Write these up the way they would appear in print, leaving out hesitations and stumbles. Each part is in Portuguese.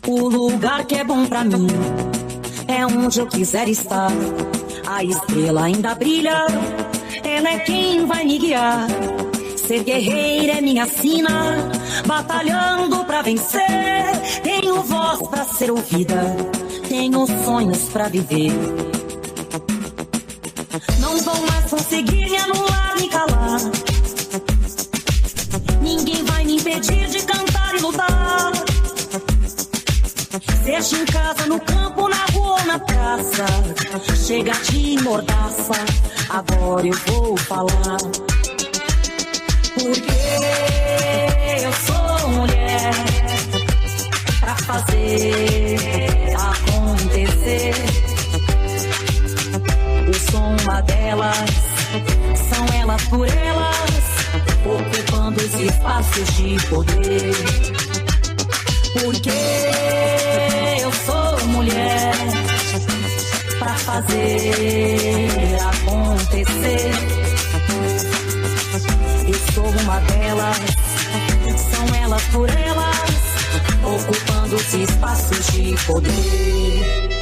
O lugar que é bom pra mim é onde eu quiser estar. A estrela ainda brilha, ela é quem vai me guiar. Ser guerreira é minha sina, batalhando pra vencer. Tenho voz pra ser ouvida, tenho sonhos pra viver. Não vão mais conseguir me anular, me calar. Ninguém vai me impedir de cantar e lutar. Seja em casa, no campo, na rua ou na praça, chega de mordaça, agora eu vou falar. Porque eu sou mulher pra fazer acontecer. Eu sou uma delas, são elas por elas, ocupando os espaços de poder. Porque eu sou mulher pra fazer acontecer. Eu sou uma delas, são elas por elas, ocupando os espaços de poder.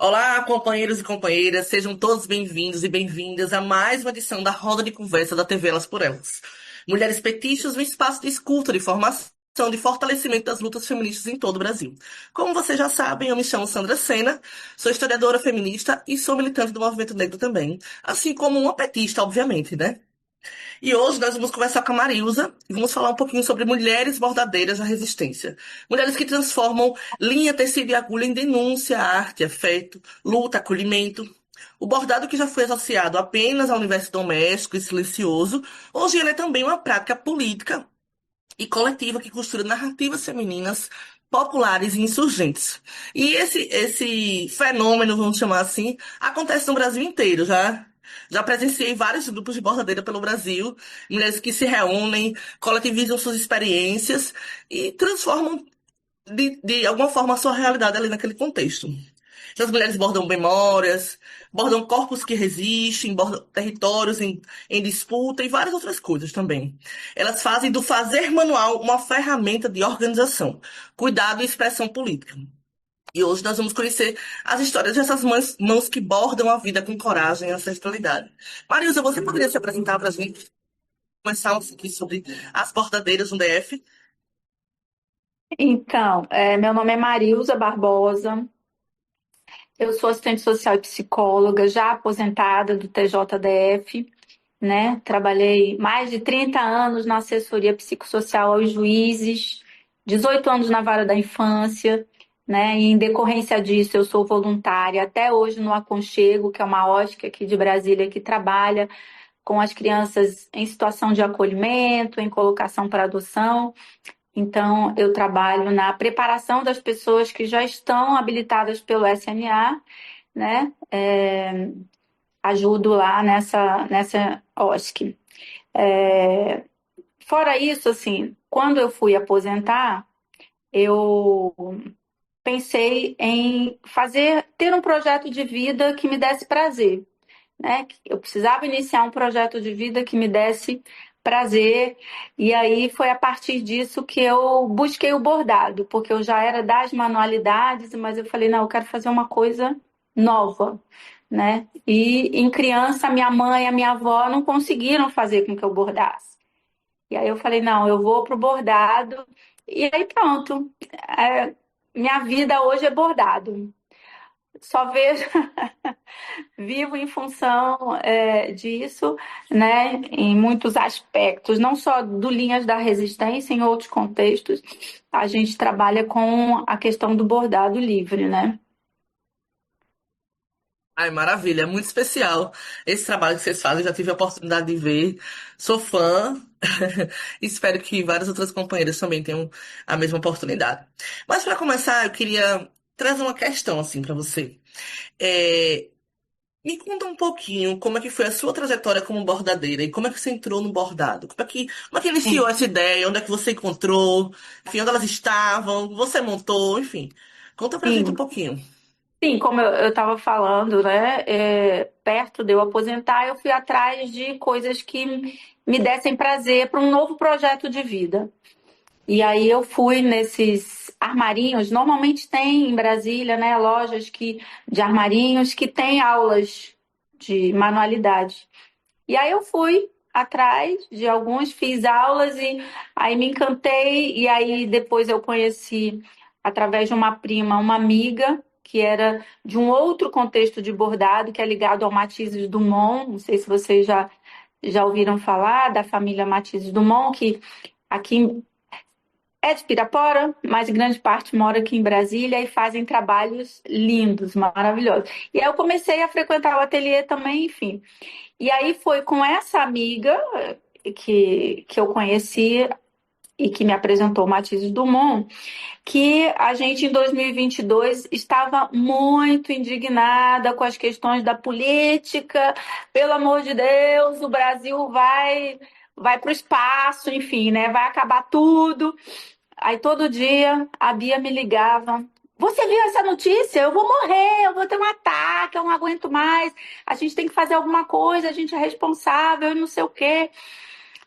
Olá, companheiros e companheiras, sejam todos bem-vindos e bem-vindas a mais uma edição da Roda de Conversa da TV Elas por Elas. Mulheres Petistas, um espaço de escuta, de formação, de fortalecimento das lutas feministas em todo o Brasil. Como vocês já sabem, eu me chamo Sandra Sena, sou historiadora feminista e sou militante do movimento negro também, assim como uma petista, obviamente, né? E hoje nós vamos conversar com a Marilza e vamos falar um pouquinho sobre mulheres bordadeiras da resistência. Mulheres que transformam linha, tecido e agulha em denúncia, arte, afeto, luta, acolhimento. O bordado que já foi associado apenas ao universo doméstico e silencioso, hoje ele é também uma prática política e coletiva que costura narrativas femininas populares e insurgentes. E esse fenômeno, vamos chamar assim, acontece no Brasil inteiro. Já presenciei vários grupos de bordadeira pelo Brasil, mulheres que se reúnem, coletivizam suas experiências e transformam de alguma forma a sua realidade ali naquele contexto. Essas mulheres bordam memórias, bordam corpos que resistem, bordam territórios em disputa e várias outras coisas também. Elas fazem do fazer manual uma ferramenta de organização, cuidado e expressão política. E hoje nós vamos conhecer as histórias dessas mãos que bordam a vida com coragem e ancestralidade. Marilza, você poderia se apresentar para a gente? Começar aqui sobre as bordadeiras no DF? Então, meu nome é Marilza Barbosa, eu sou assistente social e psicóloga, já aposentada do TJDF, né? Trabalhei mais de 30 anos na assessoria psicossocial aos juízes, 18 anos na vara da infância, né? E em decorrência disso, eu sou voluntária até hoje no Aconchego, que é uma OSC aqui de Brasília que trabalha com as crianças em situação de acolhimento, em colocação para adoção. Então, eu trabalho na preparação das pessoas que já estão habilitadas pelo SNA, né? Ajudo lá nessa OSC. Fora isso, assim, quando eu fui aposentar, eu pensei em ter um projeto de vida que me desse prazer, né? Eu precisava iniciar um projeto de vida que me desse prazer, e aí foi a partir disso que eu busquei o bordado, porque eu já era das manualidades, mas eu falei, não, eu quero fazer uma coisa nova, né? E em criança, minha mãe e a minha avó não conseguiram fazer com que eu bordasse. E aí eu falei, não, eu vou pro bordado, e aí pronto. Minha vida hoje é bordado. Só vejo, vivo em função disso, né, em muitos aspectos, não só do Linhas da Resistência, em outros contextos, a gente trabalha com a questão do bordado livre, né? Ai, maravilha, é muito especial esse trabalho que vocês fazem. Já tive a oportunidade de ver, sou fã. Espero que várias outras companheiras também tenham a mesma oportunidade. Mas para começar, eu queria trazer uma questão assim para você. É, Me conta um pouquinho como é que foi a sua trajetória como bordadeira e como é que você entrou no bordado. Como é que iniciou Sim, essa ideia? Onde é que você encontrou? Enfim, onde elas estavam? Você montou? Enfim, conta pra gente um sim. pouquinho. Sim, como eu estava falando, né? Perto de eu aposentar, eu fui atrás de coisas que me dessem prazer para um novo projeto de vida. E aí eu fui nesses armarinhos. Normalmente tem em Brasília, né, lojas de armarinhos que têm aulas de manualidade. E aí eu fui atrás de alguns, fiz aulas e aí me encantei. E aí depois eu conheci, através de uma prima, uma amiga que era de um outro contexto de bordado, que é ligado ao Matizes Dumont. Não sei se vocês já ouviram falar da família Matizes Dumont, que aqui é de Pirapora, mas em grande parte mora aqui em Brasília e fazem trabalhos lindos, maravilhosos. E aí eu comecei a frequentar o ateliê também, enfim. E aí foi com essa amiga que eu conheci e que me apresentou o Matizes Dumont, que a gente em 2022 estava muito indignada com as questões da política. Pelo amor de Deus, o Brasil vai para o espaço, enfim, né? Vai acabar tudo. Aí todo dia a Bia me ligava. Você viu essa notícia? Eu vou morrer, eu vou ter um ataque, eu não aguento mais. A gente tem que fazer alguma coisa, a gente é responsável e não sei o quê.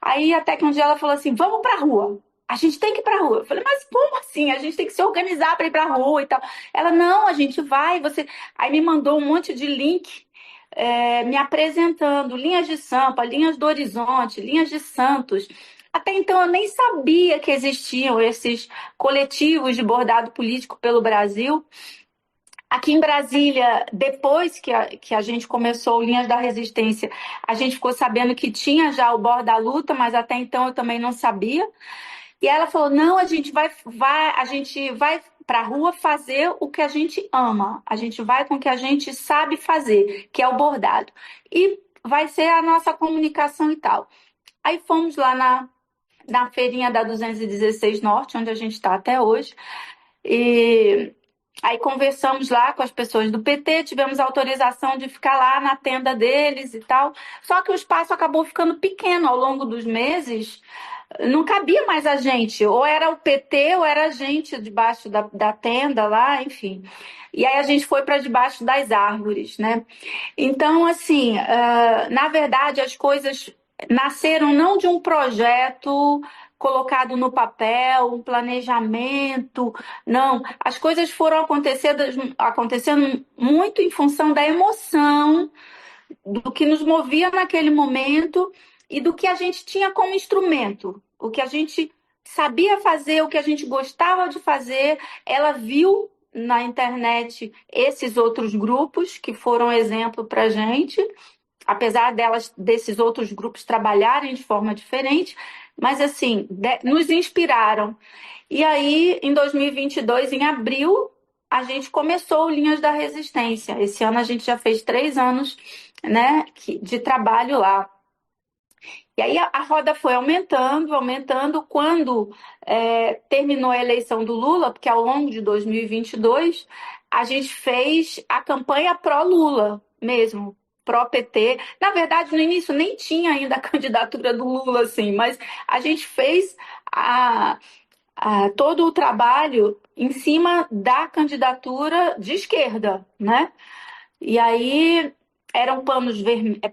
Aí até que um dia ela falou assim: vamos pra rua. A gente tem que ir pra rua. Eu falei, mas como assim? A gente tem que se organizar para ir pra rua e tal. Ela, não, a gente vai. Você. Aí me mandou um monte de link, me apresentando linhas de Sampa, linhas do Horizonte, linhas de Santos. Até então eu nem sabia que existiam esses coletivos de bordado político pelo Brasil. Aqui em Brasília, depois que a gente começou Linhas da Resistência, a gente ficou sabendo que tinha já o Borda Luta, mas até então eu também não sabia. E ela falou: não, a gente vai para a rua fazer o que a gente ama. A gente vai com o que a gente sabe fazer, que é o bordado. E vai ser a nossa comunicação e tal. Aí fomos lá na feirinha da 216 Norte, onde a gente está até hoje. E aí conversamos lá com as pessoas do PT, tivemos autorização de ficar lá na tenda deles e tal. Só que o espaço acabou ficando pequeno ao longo dos meses, não cabia mais a gente. Ou era o PT ou era a gente debaixo da tenda lá, enfim. E aí a gente foi para debaixo das árvores, né? Então, assim, na verdade, as coisas nasceram não de um projeto colocado no papel, um planejamento, não. As coisas foram acontecendo muito em função da emoção, do que nos movia naquele momento e do que a gente tinha como instrumento, o que a gente sabia fazer, o que a gente gostava de fazer. Ela viu na internet esses outros grupos que foram exemplo para a gente, apesar desses outros grupos trabalharem de forma diferente, mas assim, nos inspiraram. E aí, em 2022, em abril, a gente começou o Linhas da Resistência. Esse ano a gente já fez 3 anos, né, de trabalho lá. E aí a roda foi aumentando, aumentando. Quando terminou a eleição do Lula, porque ao longo de 2022 a gente fez a campanha pró-Lula mesmo, pró-PT. Na verdade, no início nem tinha ainda a candidatura do Lula, assim, mas a gente fez todo o trabalho em cima da candidatura de esquerda, né? E aí eram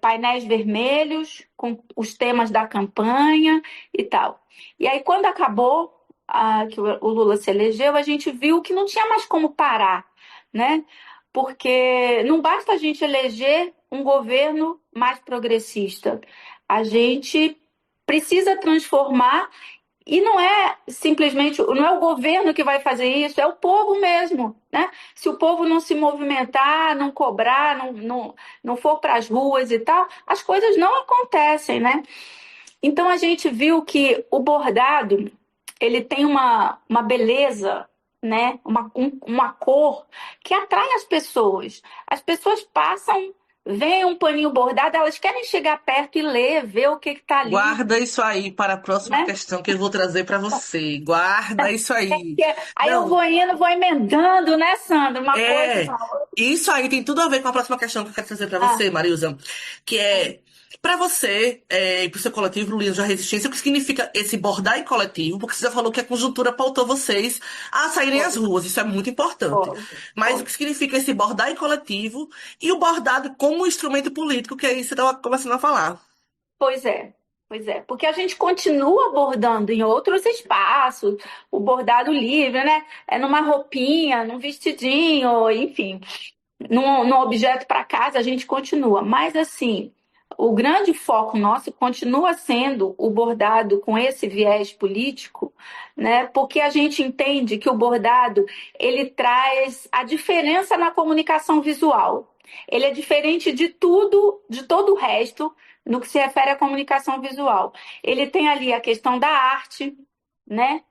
painéis vermelhos com os temas da campanha e tal. E aí, quando acabou que o Lula se elegeu, a gente viu que não tinha mais como parar, né? Porque não basta a gente eleger um governo mais progressista. A gente precisa transformar, e não é simplesmente, não é o governo que vai fazer isso, é o povo mesmo, né? Se o povo não se movimentar, não cobrar, não for para as ruas e tal, as coisas não acontecem, né? Então a gente viu que o bordado, ele tem uma beleza, né? Uma cor que atrai as pessoas. As pessoas passam vem um paninho bordado, elas querem chegar perto e ler, ver o que está ali, Guarda isso aí para a próxima né? questão que eu vou trazer para você. Guarda isso aí. Aí eu Não, vou indo, vou emendando, né, Sandra? Uma coisa é. na outra. Isso aí tem tudo a ver com a próxima questão que eu quero trazer para Ah, você, Marilza. Que é, para você e para o seu coletivo Lulinhas da Resistência, o que significa esse bordar em coletivo? Porque você já falou que a conjuntura pautou vocês a saírem às foi, ruas, isso é muito importante. foi, Mas o foi. que significa esse bordar em coletivo e o bordado como instrumento político, que aí você estava começando a falar. Pois é, pois é. Porque a gente continua bordando em outros espaços, o bordado livre, né? É numa roupinha, num vestidinho, enfim. Num objeto para casa, a gente continua. Mas, assim, o grande foco nosso continua sendo o bordado com esse viés político, né? Porque a gente entende que o bordado ele traz a diferença na comunicação visual. Ele é diferente de tudo, de todo o resto, no que se refere à comunicação visual. Ele tem ali a questão da arte, né?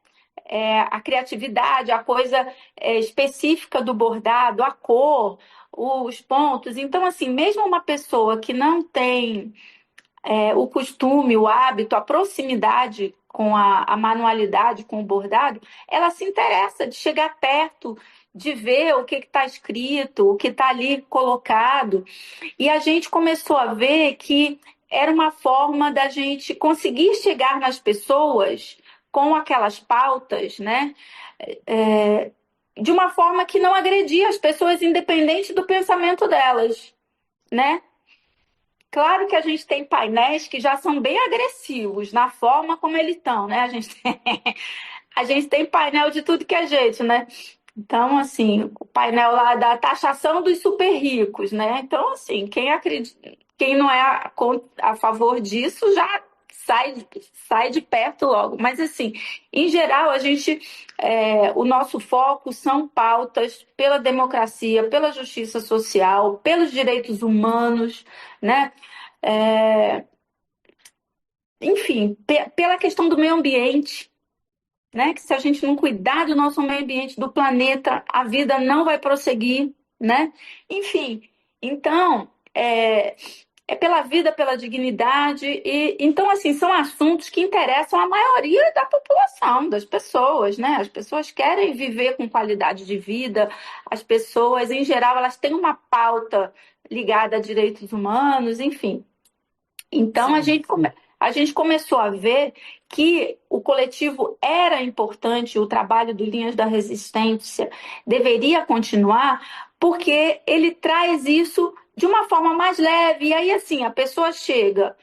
A criatividade, a coisa específica do bordado, a cor, os pontos. Então, assim, mesmo uma pessoa que não tem o costume, o hábito, a proximidade com a manualidade, com o bordado, ela se interessa de chegar perto, de ver o que está escrito, o que está ali colocado. E a gente começou a ver que era uma forma da gente conseguir chegar nas pessoas com aquelas pautas, né? É, de uma forma que não agredia as pessoas, independente do pensamento delas, né? Claro que a gente tem painéis que já são bem agressivos na forma como eles estão, né? A gente tem painel de tudo que é jeito, né? Então, assim, o painel lá da taxação dos super ricos, né? Então, assim, quem acredita, quem não é a favor disso já sai de perto logo. Mas, assim, em geral, o nosso foco são pautas pela democracia, pela justiça social, pelos direitos humanos, né? É, enfim, pela questão do meio ambiente, né? Que se a gente não cuidar do nosso meio ambiente, do planeta, a vida não vai prosseguir, né? Enfim, então é pela vida, pela dignidade e então assim são assuntos que interessam a maioria da população, das pessoas, né? As pessoas querem viver com qualidade de vida, as pessoas em geral elas têm uma pauta ligada a direitos humanos, enfim. Então Sim. a gente começou a ver que o coletivo era importante, o trabalho do Linhas da Resistência deveria continuar, porque ele traz isso de uma forma mais leve. E aí, assim, a pessoa chega,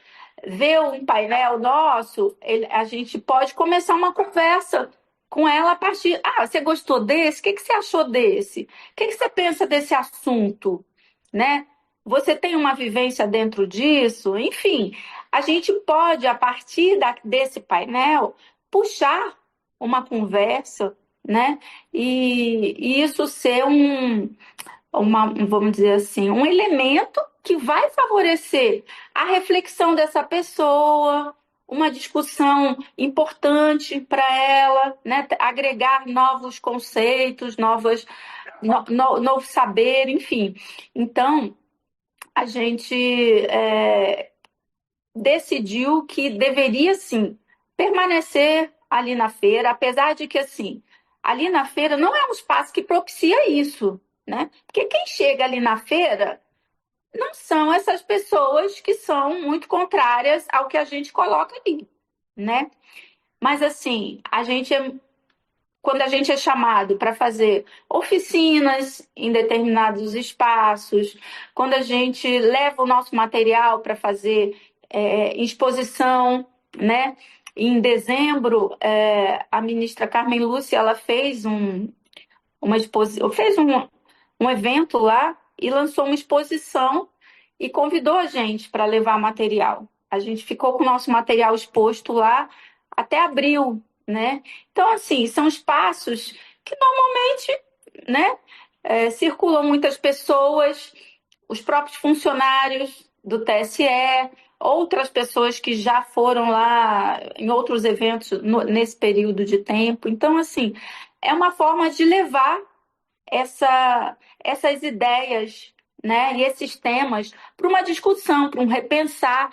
vê um painel nosso, a gente pode começar uma conversa com ela a partir. Ah, você gostou desse? O que você achou desse? O que você pensa desse assunto? Né? Você tem uma vivência dentro disso? Enfim, a gente pode, a partir desse painel, puxar uma conversa, né? E isso ser vamos dizer assim, um elemento que vai favorecer a reflexão dessa pessoa, uma discussão importante para ela, né? Agregar novos conceitos, novo saber, enfim. Então, a gente decidiu que deveria, sim, permanecer ali na feira, apesar de que, assim, ali na feira não é um espaço que propicia isso, né? Porque quem chega ali na feira não são essas pessoas que são muito contrárias ao que a gente coloca ali, né? Mas, assim, quando a gente é chamado para fazer oficinas em determinados espaços, quando a gente leva o nosso material para fazer exposição, né? Em dezembro, a ministra Carmen Lúcia ela fez uma exposição, fez um evento lá e lançou uma exposição e convidou a gente para levar material. A gente ficou com o nosso material exposto lá até abril, né? Então, assim, são espaços que normalmente, né, circulam muitas pessoas, os próprios funcionários do TSE, outras pessoas que já foram lá em outros eventos nesse período de tempo. Então, assim, é uma forma de levar essas ideias, né? E esses temas para uma discussão, para um repensar,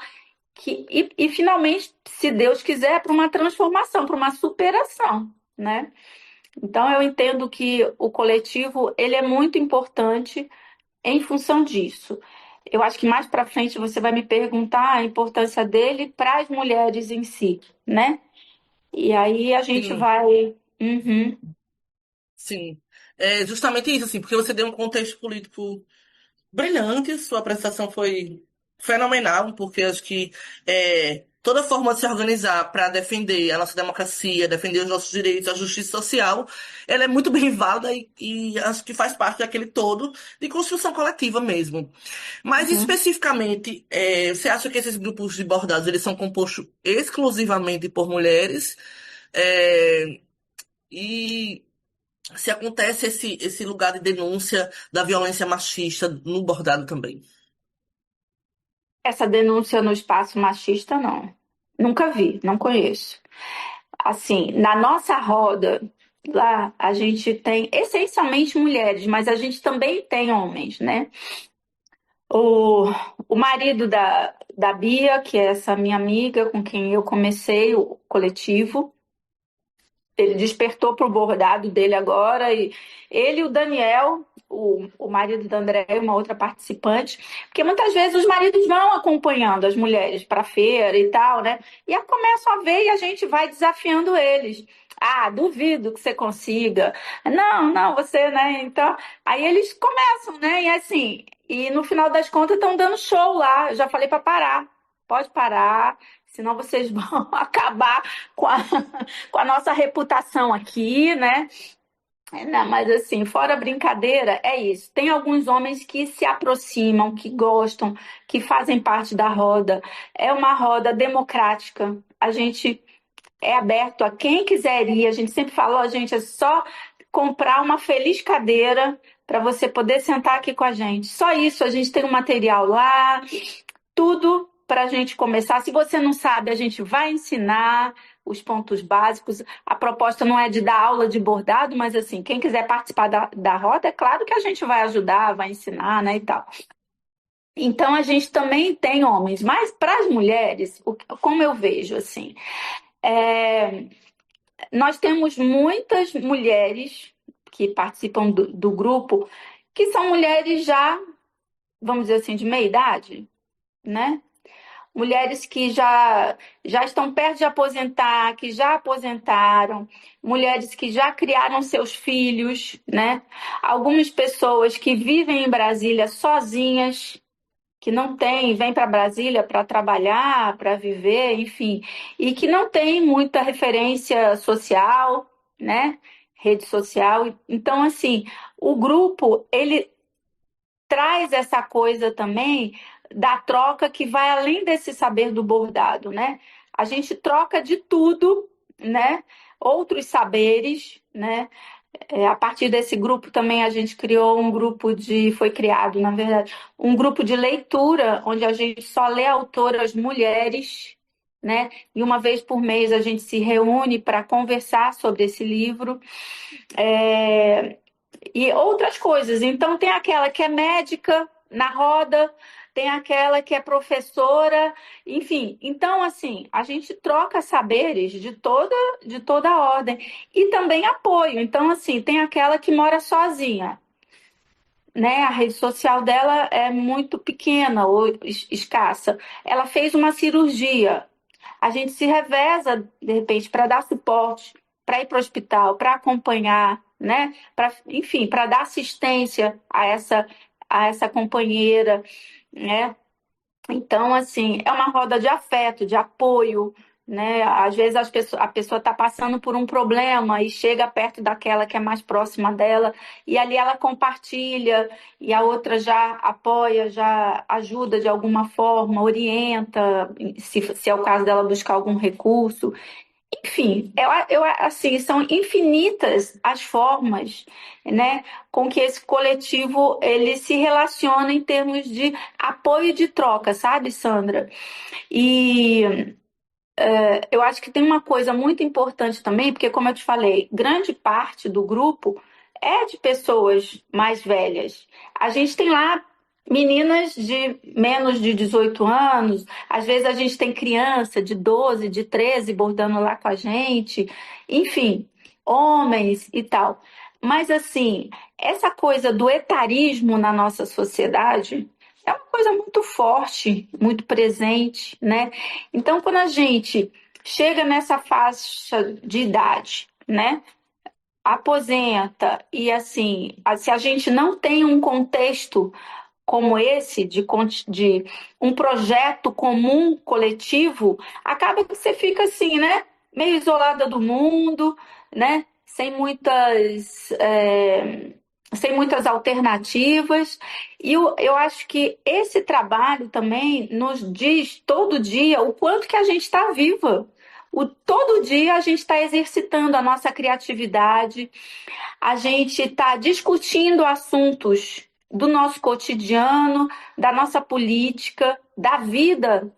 e finalmente, se Deus quiser, para uma transformação, para uma superação, né? Então eu entendo que o coletivo ele é muito importante em função disso. Eu acho que mais para frente você vai me perguntar a importância dele para as mulheres em si, né? E aí a gente Sim, vai. Uhum, sim. É justamente isso, assim, porque você deu um contexto político brilhante, sua apresentação foi fenomenal, porque acho que toda forma de se organizar para defender a nossa democracia, defender os nossos direitos, a justiça social, ela é muito bem válida e acho que faz parte daquele todo de construção coletiva mesmo. Mas uhum. especificamente, você acha que esses grupos de bordados eles são compostos exclusivamente por mulheres? É, e se acontece esse lugar de denúncia da violência machista no bordado também. Essa denúncia no espaço machista, não. Nunca vi, não conheço. Assim, na nossa roda, lá a gente tem essencialmente mulheres, mas a gente também tem homens, né? O, o marido da Bia, que é essa minha amiga com quem eu comecei o coletivo, ele despertou para o bordado dele agora, e ele e o Daniel, o marido da Andréia, uma outra participante, porque muitas vezes os maridos vão acompanhando as mulheres para a feira e tal, né? E aí começam a ver e a gente vai desafiando eles. Ah, duvido que você consiga. Não, não, você, né? Então, aí eles começam, né? E assim, e no final das contas estão dando show lá. Eu já falei para parar. Pode parar, senão vocês vão acabar com a nossa reputação aqui, né? Não, mas assim, fora brincadeira, é isso. Tem alguns homens que se aproximam, que gostam, que fazem parte da roda. É uma roda democrática. A gente é aberto a quem quiser ir. A gente sempre falou, a gente é só comprar uma feliz cadeira para você poder sentar aqui com a gente. Só isso, a gente tem um material lá, tudo para a gente começar. Se você não sabe, a gente vai ensinar os pontos básicos. A proposta não é de dar aula de bordado, mas assim, quem quiser participar da roda, é claro que a gente vai ajudar, vai ensinar, né, e tal. Então a gente também tem homens, mas para as mulheres, como eu vejo assim, é, nós temos muitas mulheres que participam do grupo, que são mulheres já, vamos dizer assim, de meia idade, né? Mulheres que já estão perto de aposentar, que já aposentaram, mulheres que já criaram seus filhos, né? Algumas pessoas que vivem em Brasília sozinhas, que não têm, vêm para Brasília para trabalhar, para viver, enfim, e que não têm muita referência social, né? Rede social. Então, assim, o grupo, ele traz essa coisa também da troca que vai além desse saber do bordado, né? A gente troca de tudo, né? Outros saberes, né? A partir desse grupo também a gente criou foi criado, na verdade, um grupo de leitura, onde a gente só lê autoras mulheres, né? E uma vez por mês a gente se reúne para conversar sobre esse livro. É, e outras coisas. Então, tem aquela que é médica na roda, tem aquela que é professora, enfim. Então, assim, a gente troca saberes de toda a ordem e também apoio. Então, assim, tem aquela que mora sozinha, né? A rede social dela é muito pequena ou escassa. Ela fez uma cirurgia. A gente se reveza, de repente, para dar suporte, para ir para o hospital, para acompanhar, né? Enfim, para dar assistência a essa companheira, né? Então, assim, é uma roda de afeto, de apoio, né? Às vezes a pessoa está passando por um problema e chega perto daquela que é mais próxima dela, e ali ela compartilha, e a outra já apoia, já ajuda de alguma forma, orienta, se é o caso dela buscar algum recurso. Enfim, assim, são infinitas as formas, né, com que esse coletivo ele se relaciona em termos de apoio e de troca, sabe, Sandra? E eu acho que tem uma coisa muito importante também, porque, como eu te falei, grande parte do grupo é de pessoas mais velhas. A gente tem lá Meninas de menos de 18 anos, às vezes a gente tem criança de 12, de 13 bordando lá com a gente, enfim, homens e tal. Mas assim, essa coisa do etarismo na nossa sociedade é uma coisa muito forte, muito presente, né? Então, quando a gente chega nessa faixa de idade, né? Aposenta e assim, se a gente não tem um contexto como esse, de um projeto comum, coletivo, acaba que você fica assim, né? Meio isolada do mundo, né? Sem muitas alternativas. E eu acho que esse trabalho também nos diz todo dia o quanto que a gente está viva. Todo dia a gente está exercitando a nossa criatividade, a gente está discutindo assuntos do nosso cotidiano, da nossa política, da vida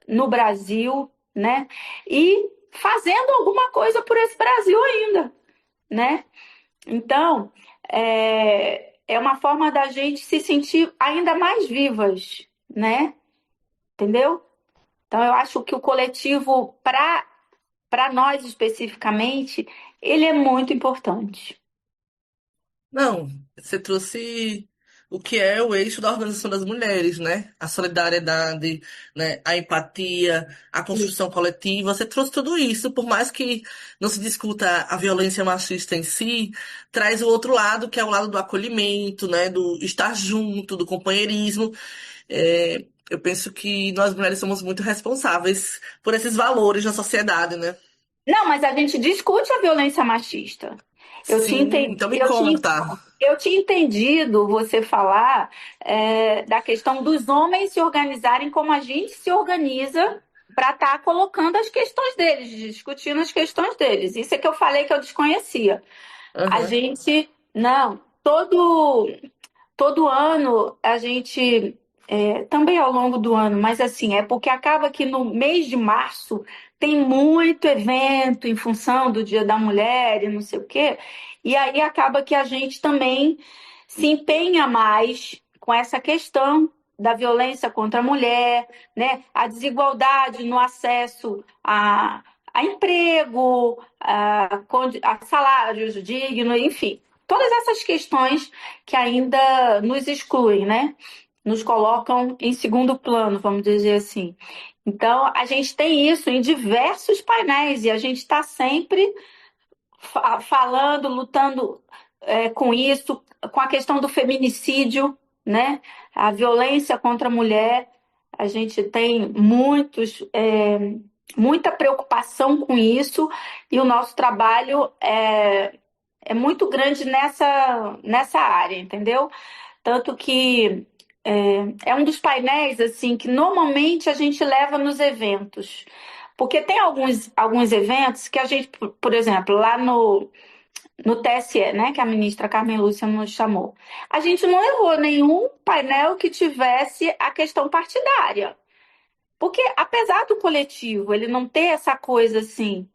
no Brasil, né? E fazendo alguma coisa por esse Brasil ainda, né? Então, é uma forma da gente se sentir ainda mais vivas, né? Entendeu? Então, eu acho que o coletivo, para nós especificamente, ele é muito importante. Não, você trouxe o que é o eixo da organização das mulheres, né? A solidariedade, né? A empatia, a construção coletiva. Você trouxe tudo isso, por mais que não se discuta a violência machista em si, traz o outro lado, que é o lado do acolhimento, né? Do estar junto, do companheirismo. Eu penso que nós mulheres somos muito responsáveis por esses valores na sociedade, né? Não, mas a gente discute a violência machista. Eu tinha, Sim, enten- então me conta. eu tinha entendido você falar da questão dos homens se organizarem como a gente se organiza para estar colocando as questões deles, discutindo as questões deles. Isso é que eu falei que eu desconhecia. A Aham. gente, não, todo ano a gente, também ao longo do ano, mas assim, é porque acaba que no mês de março tem muito evento em função do Dia da Mulher e não sei o quê, e aí acaba que a gente também se empenha mais com essa questão da violência contra a mulher, né? A desigualdade no acesso a emprego, a salários dignos, enfim, todas essas questões que ainda nos excluem, né? Nos colocam em segundo plano, vamos dizer assim. Então, a gente tem isso em diversos painéis e a gente está sempre falando, lutando com isso, com a questão do feminicídio, né? A violência contra a mulher. A gente tem muita preocupação com isso e o nosso trabalho é muito grande nessa área, entendeu? Tanto que é um dos painéis assim que normalmente a gente leva nos eventos. Porque tem alguns eventos que a gente, por exemplo, lá no TSE, né, que a ministra Carmen Lúcia nos chamou, a gente não levou nenhum painel que tivesse a questão partidária. Porque apesar do coletivo ele não ter essa coisa assim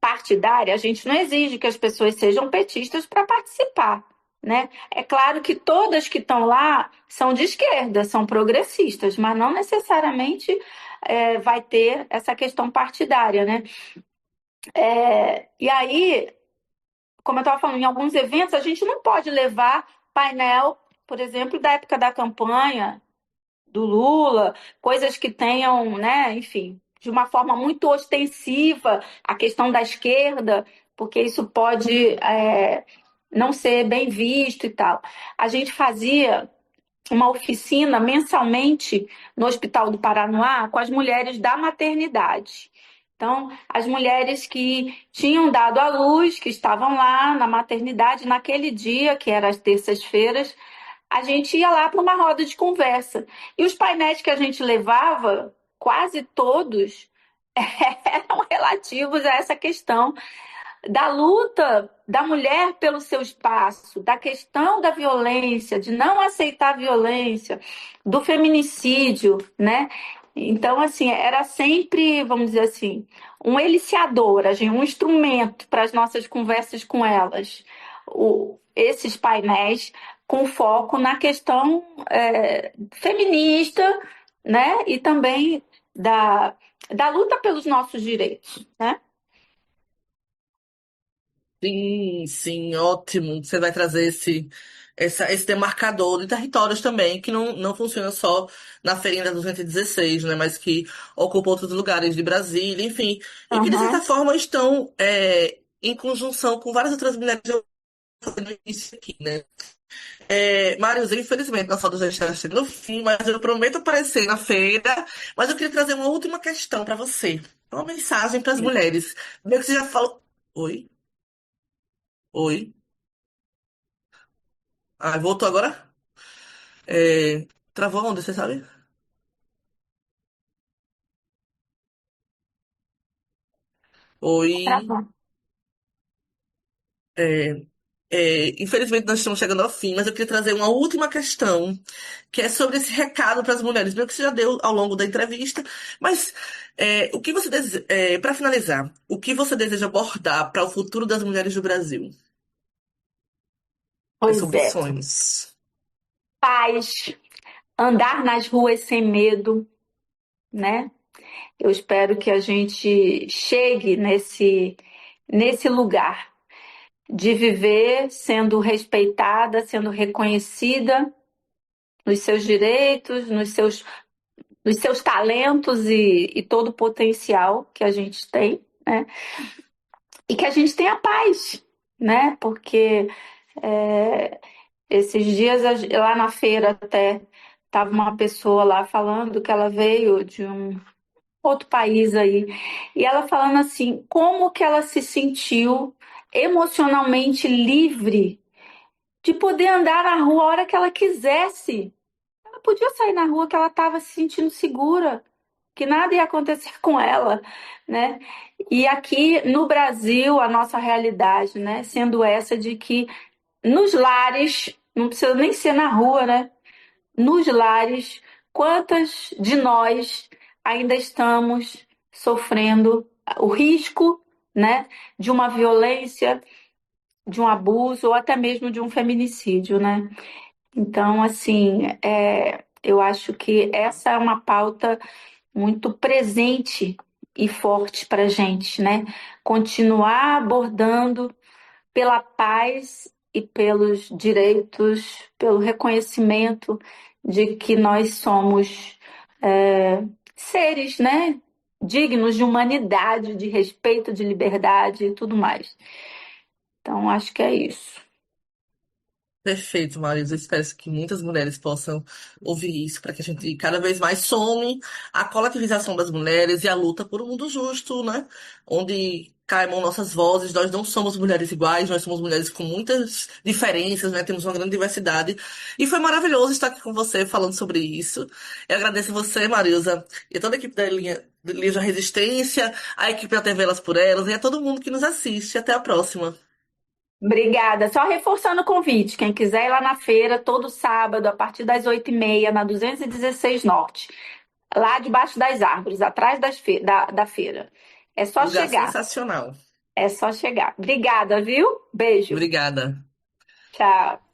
partidária, a gente não exige que as pessoas sejam petistas para participar, né? É claro que todas que estão lá são de esquerda, são progressistas, mas não necessariamente vai ter essa questão partidária, né? E aí, como eu estava falando, em alguns eventos a gente não pode levar painel, por exemplo, da época da campanha do Lula, coisas que tenham, né, enfim, de uma forma muito ostensiva a questão da esquerda, porque isso pode não ser bem visto e tal. A gente fazia uma oficina mensalmente no Hospital do Paranoá com as mulheres da maternidade. Então, as mulheres que tinham dado à luz, que estavam lá na maternidade naquele dia, que era as terças-feiras, a gente ia lá para uma roda de conversa. E os painéis que a gente levava, quase todos, eram relativos a essa questão da luta da mulher pelo seu espaço, da questão da violência, de não aceitar a violência, do feminicídio, né? Então, assim, era sempre, vamos dizer assim, um eliciador, um instrumento para as nossas conversas com elas. Esses painéis com foco na questão feminista, né? E também da luta pelos nossos direitos, né? Sim, sim, ótimo. Você vai trazer esse demarcador de territórios também, que não funciona só na Feirinha da 216, né? Mas que ocupa outros lugares de Brasília, enfim. E que, de certa Aham. forma, estão em conjunção com várias outras mulheres que eu falei no início aqui, né? Marius, infelizmente, nossa foto já está chegando no fim, mas eu prometo aparecer na feira. Mas eu queria trazer uma última questão para você. Uma mensagem para as mulheres. Meio que você já falou. Oi? Oi? Ah, voltou agora? Travou onde, você sabe? Oi. Tá. É, Infelizmente nós estamos chegando ao fim, mas eu queria trazer uma última questão, que é sobre esse recado para as mulheres, meio que você já deu ao longo da entrevista, mas o que você para finalizar, o que você deseja abordar para o futuro das mulheres do Brasil? Quais são Pois os é. sonhos? Paz, andar nas ruas sem medo, né? Eu espero que a gente chegue nesse lugar de viver sendo respeitada, sendo reconhecida nos seus direitos, nos seus talentos e todo o potencial que a gente tem, né? E que a gente tenha paz, né? Porque é, esses dias lá na feira até estava uma pessoa lá falando que ela veio de um outro país aí. E ela falando assim, como que ela se sentiu emocionalmente livre de poder andar na rua a hora que ela quisesse. Ela podia sair na rua que ela estava se sentindo segura, que nada ia acontecer com ela, né? E aqui no Brasil, a nossa realidade, né, sendo essa de que nos lares, não precisa nem ser na rua, né? Nos lares, quantas de nós ainda estamos sofrendo o risco, né, de uma violência, de um abuso ou até mesmo de um feminicídio, né? Então, assim, eu acho que essa é uma pauta muito presente e forte para a gente, né? Continuar abordando pela paz e pelos direitos, pelo reconhecimento de que nós somos seres, né? Dignos de humanidade, de respeito, de liberdade e tudo mais. Então, acho que é isso. Perfeito, Marisa. Eu espero que muitas mulheres possam ouvir isso para que a gente cada vez mais some a coletivização das mulheres e a luta por um mundo justo, né? Onde caibam nossas vozes. Nós não somos mulheres iguais, nós somos mulheres com muitas diferenças, né? Temos uma grande diversidade. E foi maravilhoso estar aqui com você falando sobre isso. Eu agradeço você, Marisa, e toda a equipe da linha. Linha da Resistência, a equipe da TV Elas por Elas e a todo mundo que nos assiste. Até a próxima. Obrigada. Só reforçando o convite, quem quiser ir lá na feira, todo sábado, a partir das 8h30, na 216 Norte, lá debaixo das árvores, atrás da feira. É só Lugar chegar, sensacional. é só chegar. Obrigada, viu? Beijo. Obrigada. Tchau.